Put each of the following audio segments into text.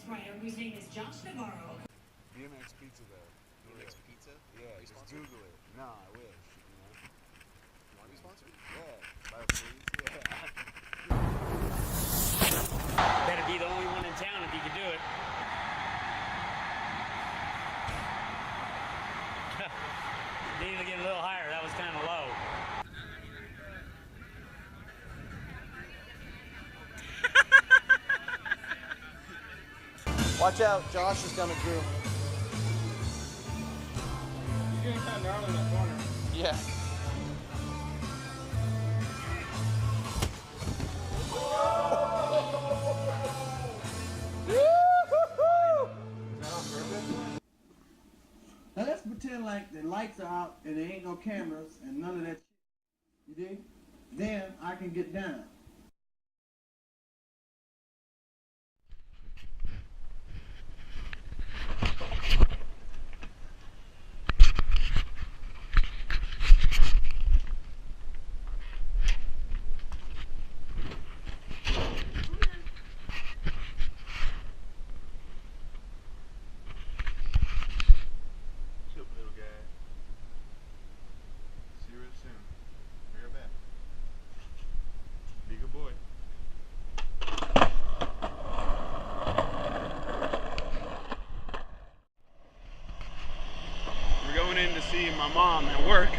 next writer, whose name is Josh Navarro. BMX pizza though. BMX pizza? Yeah, just sponsored? Google it. No, I wish. You know. You want to be sponsored? Yeah. By please. Yeah. Better be the only one in town if you can do it. Needed to get a little higher. That was kind of low. Watch out, Josh is coming through. You're getting kind of gnarly in that corner. Yeah. Now let's pretend like the lights are out and there ain't no cameras and none of that shit. You dig? Then I can get down. To see my mom at work. Do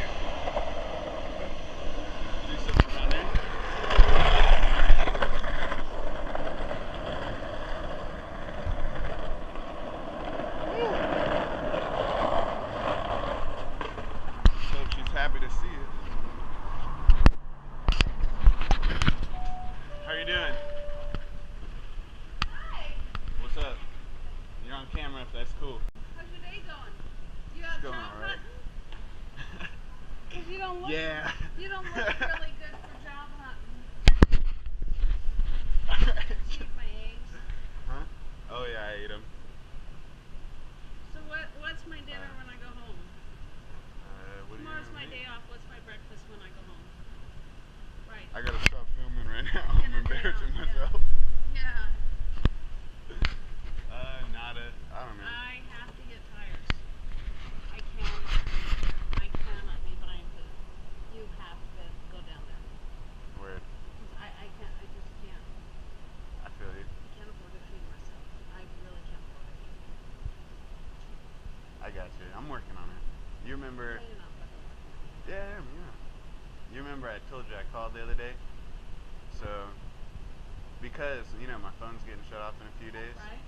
something down there. So she's happy to see it. How are you doing? Hi. What's up? You're on camera if that's cool. How's your day going? You out Going job all right. hunting? 'Cause you don't look. Yeah. You don't look really good for job hunting. Eat my eggs. Huh? Oh yeah, I ate them. So what's my dinner when I go home? What Tomorrow's my day off. What's my breakfast when I go home? Right. I gotta stop filming right now. Get I'm a day embarrassing off, myself. Yeah. Nada. I don't know. I have to get tires. I cannot be buying food. You have to go down there. Word. 'Cause I can't. I just can't. I feel you. I can't afford to feed myself. I really can't afford to feed myself. I got you. I'm working on it. You remember? You're not fucking working. Yeah. You remember I told you I called the other day? So, because, you know, my phone's getting shut off in a few days. Right?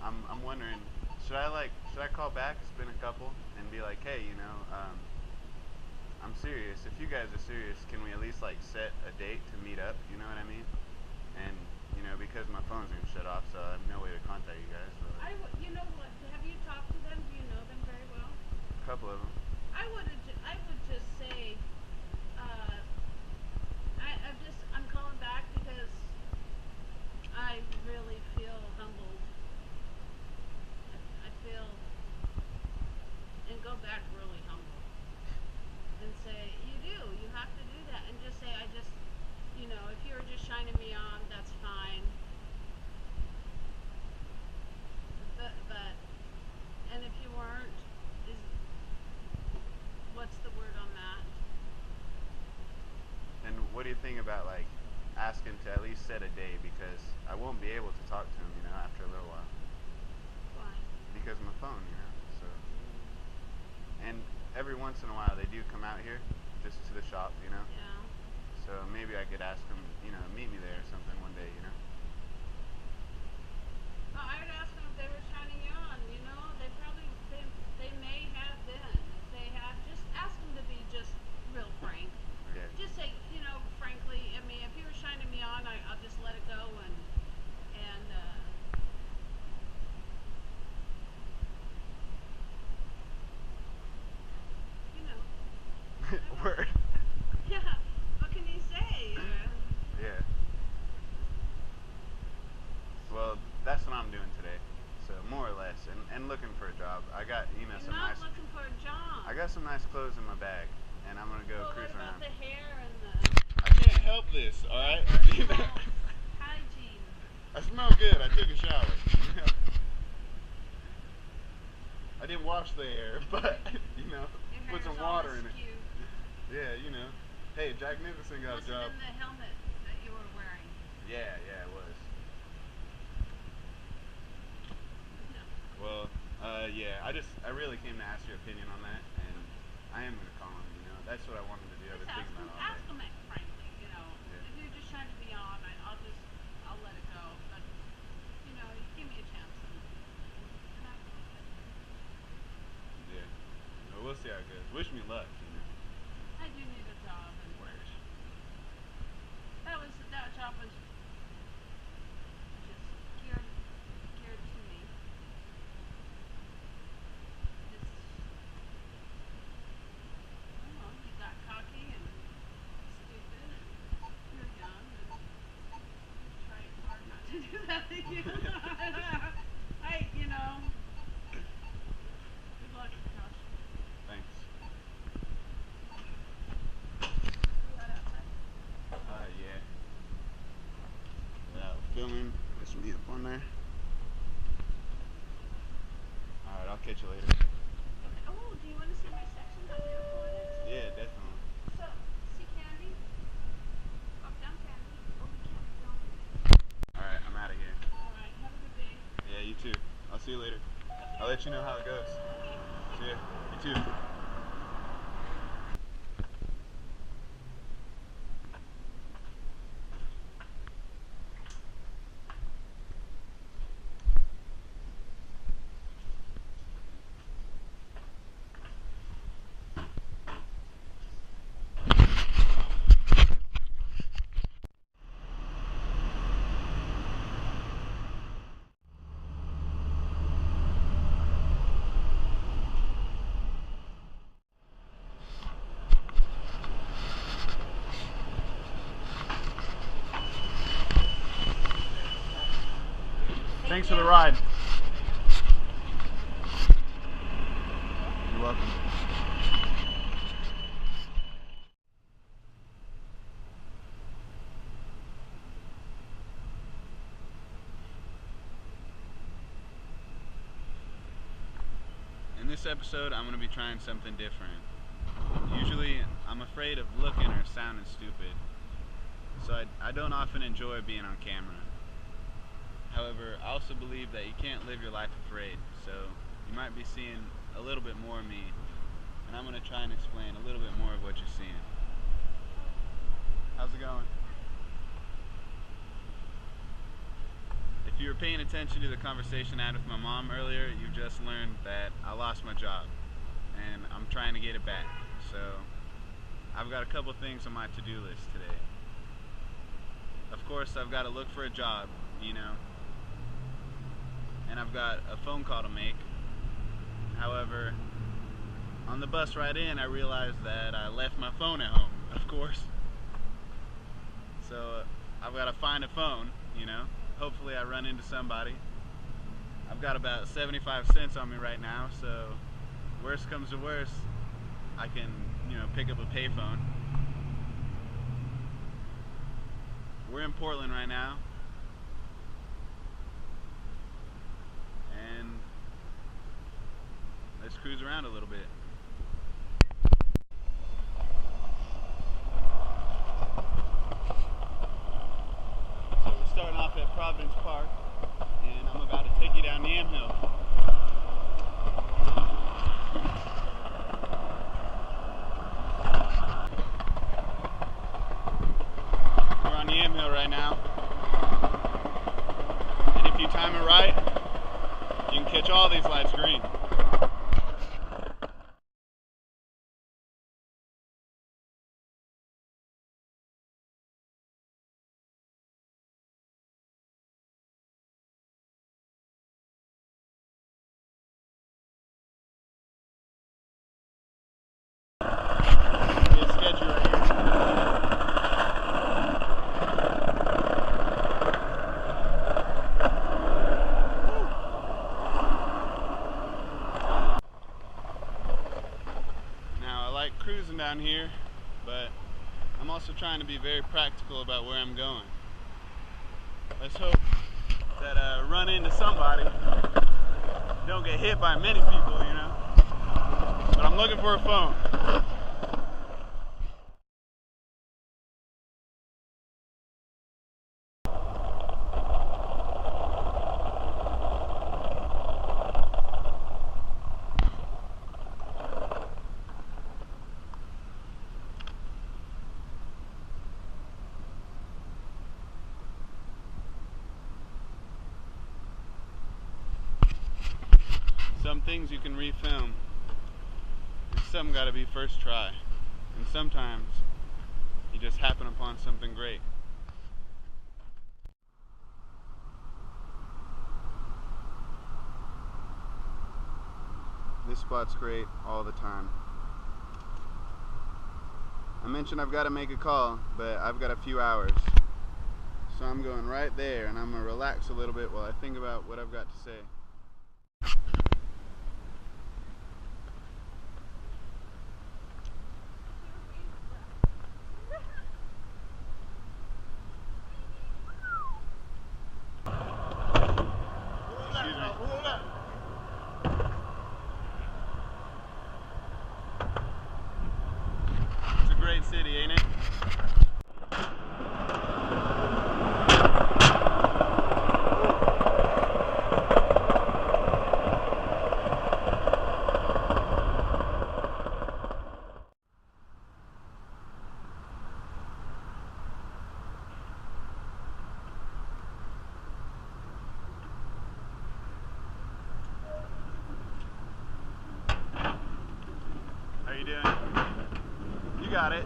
I'm wondering, should I call back, spin a couple, and be like, hey, you know, I'm serious. If you guys are serious, can we at least like set a date to meet up? You know what I mean? And you know, because my phone's gonna shut off, so I have no way to contact you guys. But, like, You know what? Have you talked to them? Do you know them very well? a couple of them. I would just say, I'm calling back because I really feel humbled. I feel, and go back really humble, and say, you have to do that, and just say, you know, if you were just shining me on, that's fine. But, and if you weren't, what's the word on that? And what do you think about like asking to at least set a day, because I won't be able to talk to him, you know, after a little while. Why? Because of my phone, you know. So, and every once in a while they do come out here, just to the shop, you know. Yeah. So maybe I could ask them, you know, meet me there or something one day, you know. Well, I would ask them if they were shining you on. You know, they may have been. If they have, just ask them to be just real frank. Yeah. Just say, you know, frankly, I mean, if you were shining me on, I'll just let it go and you know. Word. Yeah. What can you say? Yeah. Well, that's what I'm doing today. So more or less, and looking for a job. I got, you know, You're some not nice. looking for a job. I got some nice clothes in my bag, and I'm gonna go Well, cruise what about around. the hair and the I can't help this, all right? personal hygiene? I smell good. I took a shower. didn't wash the hair, but you know, Your put some hair's all water in it. askew. Yeah, you know. Hey, Jack Nicholson got Must a job. have been the helmet that you were wearing. Yeah, it was. No. Well, yeah, I really came to ask your opinion on that, and I am gonna call him. You know, that's what I wanted to do. I've been thinking about all Ask day. him frankly, you know. Yeah. If you're just trying to be on, I'll let it go. But, you know, you give me a chance. And I will. Yeah. Well, we'll see how it goes. Wish me luck, you know. I do need a job. And that job was just geared to me. It's, I don't know, you got cocky and stupid and you're young and you try hard not to do that to you. You know, good luck, Josh. Thanks. See that outside? Yeah. Filming. Guess we'll be up on there. Alright, I'll catch you later. Okay. Oh, do you want to see my section down there for it? Yeah, definitely. So, see Candy? Up down Candy. Over Candy, down. Alright, I'm out of here. Alright, have a good day. Yeah, you too. I'll see you later. I'll let you know how it goes. See ya. You too. Thanks for the ride. You're welcome. In this episode, I'm going to be trying something different. Usually, I'm afraid of looking or sounding stupid, so I don't often enjoy being on camera. However, I also believe that you can't live your life afraid, so you might be seeing a little bit more of me, and I'm going to try and explain a little bit more of what you're seeing. How's it going? If you were paying attention to the conversation I had with my mom earlier, you just learned that I lost my job, and I'm trying to get it back. So, I've got a couple things on my to-do list today. Of course, I've got to look for a job, you know, and I've got a phone call to make. However, on the bus ride in, I realized that I left my phone at home, of course. So I've got to find a phone, you know. Hopefully I run into somebody. I've got about 75 cents on me right now, so worst comes to worst, I can, you know, pick up a payphone. We're in Portland right now, and let's cruise around a little bit. So we're starting off at Providence Park, and I'm about to take you down Yam Hill. We're on Yam Hill right now, and if you time it right, you can catch all these lights green. Get sketchy right here. Now I like cruising down here, but I'm also trying to be very practical about where I'm going. Let's hope that I run into somebody, don't get hit by many people, you know. I'm looking for a phone. Some things you can refilm, and some gotta be first try. And sometimes you just happen upon something great. This spot's great all the time. I mentioned I've got to make a call, but I've got a few hours. So I'm going right there, and I'm going to relax a little bit while I think about what I've got to say. It's a great city, ain't it? How you doing? You got it.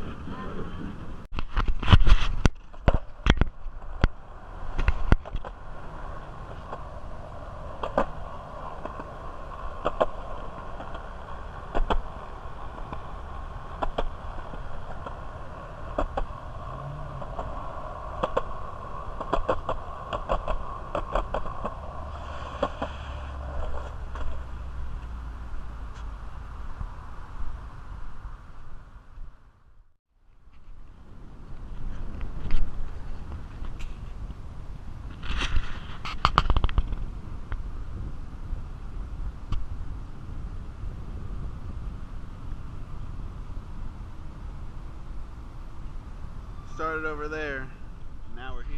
Started over there, and now we're here.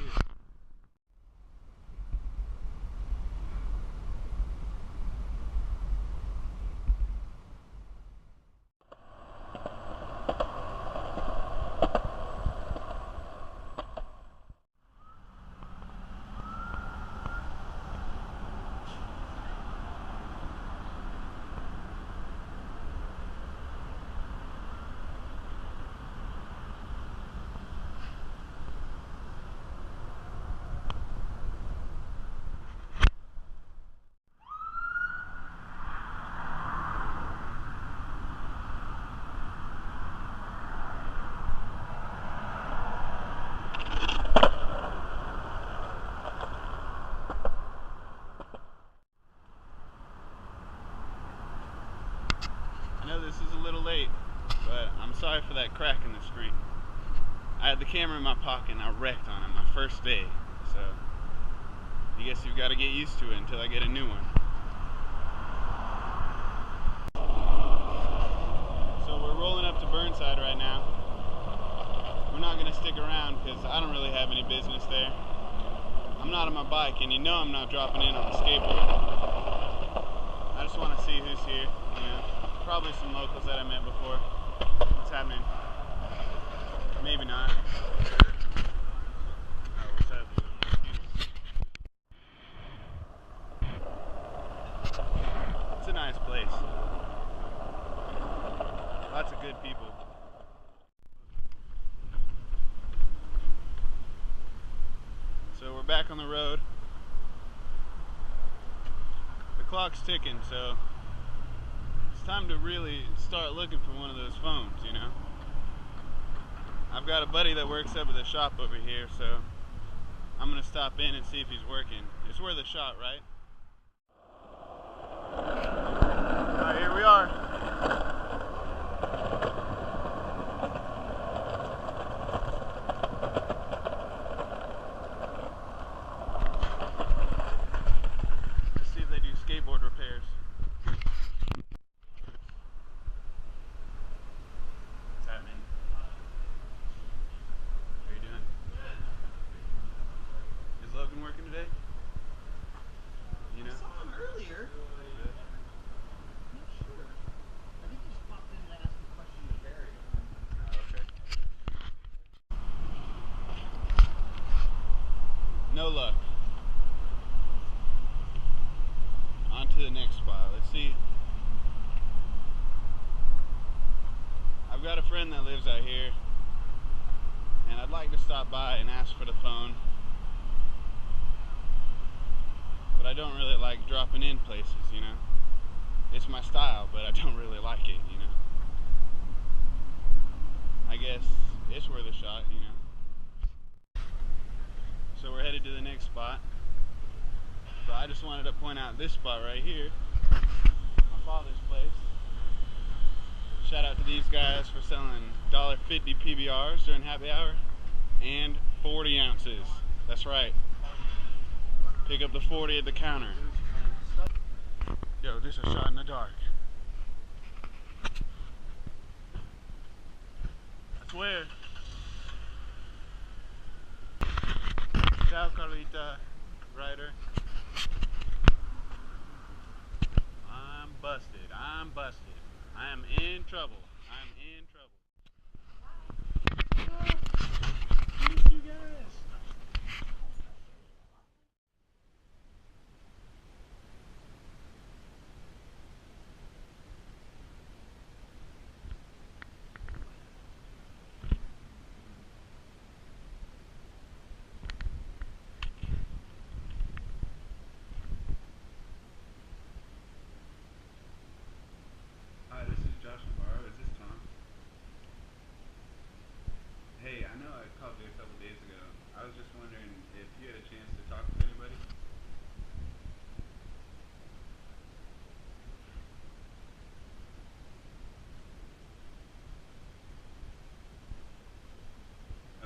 I know this is a little late, but I'm sorry for that crack in the screen. I had the camera in my pocket and I wrecked on it my first day, so I guess you've got to get used to it until I get a new one. So we're rolling up to Burnside right now. We're not going to stick around because I don't really have any business there. I'm not on my bike, and you know I'm not dropping in on a skateboard. I just want to see who's here, you know. Probably some locals that I met before. What's happening? Maybe not. What's up? It's a nice place. Lots of good people. So we're back on the road. The clock's ticking, so it's time to really start looking for one of those phones, you know. I've got a buddy that works up at the shop over here, so I'm gonna stop in and see if he's working. It's worth a shot, right? Alright, here we are. Let's see if they do skateboard repairs. the next spot. Let's see. I've got a friend that lives out here, and I'd like to stop by and ask for the phone. But I don't really like dropping in places, you know. It's my style, but I don't really like it, you know. I guess it's worth a shot, you know. So we're headed to the next spot. So I just wanted to point out this spot right here, my father's place. Shout out to these guys for selling $1.50 PBRs during happy hour and 40 ounces. That's right. Pick up the 40 at the counter. Yo, this is a shot in the dark. I swear. Ciao, Carlita, Ryder. I'm busted. I'm busted. I am in trouble. I'm in trouble. Miss you guys. Hi, this is Josh Navarro. Is this Tom? Hey, I know I called you a couple days ago. I was just wondering if you had a chance to talk to anybody.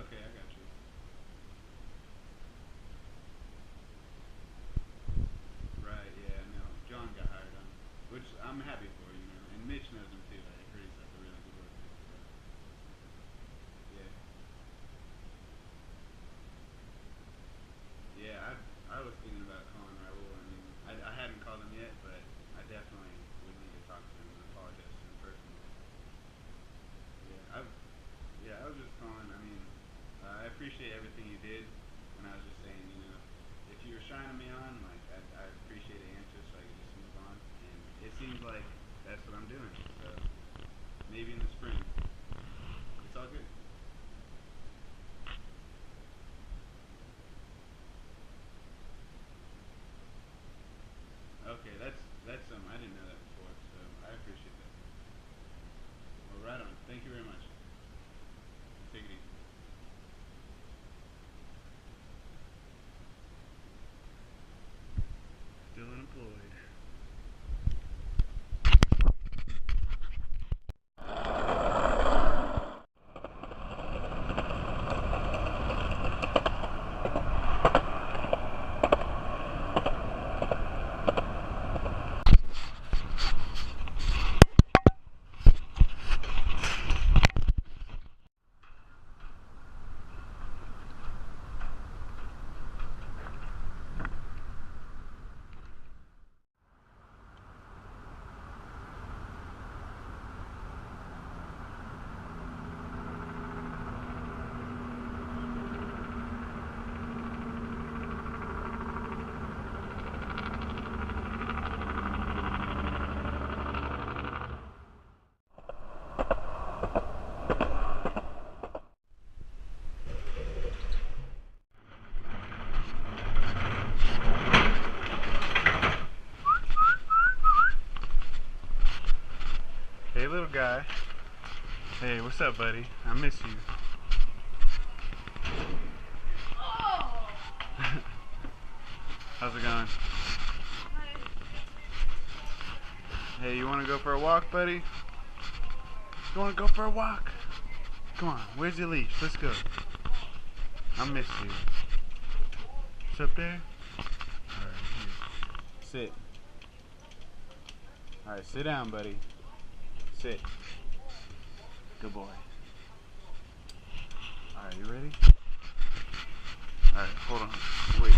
Okay, I got you. Right, yeah, no. John got hired on, which I'm happy for, you know. And Mitch knows him too. I heard he's like a really good worker. So, yeah. Yeah, I was thinking about calling Raul. I mean, I hadn't called him yet, but I definitely would need to talk to him and apologize to him personally. Yeah, I was just calling. I mean, I appreciate everything you did, and I was just saying, you know, if you were shining me on, like, I appreciate the answer so I could just move on. And it seems like that's what I'm doing. So maybe in the spring. It's all good. Okay, that's I didn't know that before, so I appreciate that. Well, right on. Thank you very much. Take it easy. Still unemployed. Hey, little guy. Hey, what's up, buddy? I miss you. How's it going? Hey, you want to go for a walk, buddy? You want to go for a walk? Come on, where's your leash? Let's go. I miss you. It's up there? Alright, here. Sit. Alright, sit down, buddy. Sit. Good boy. Alright, you ready? Alright, hold on. Wait.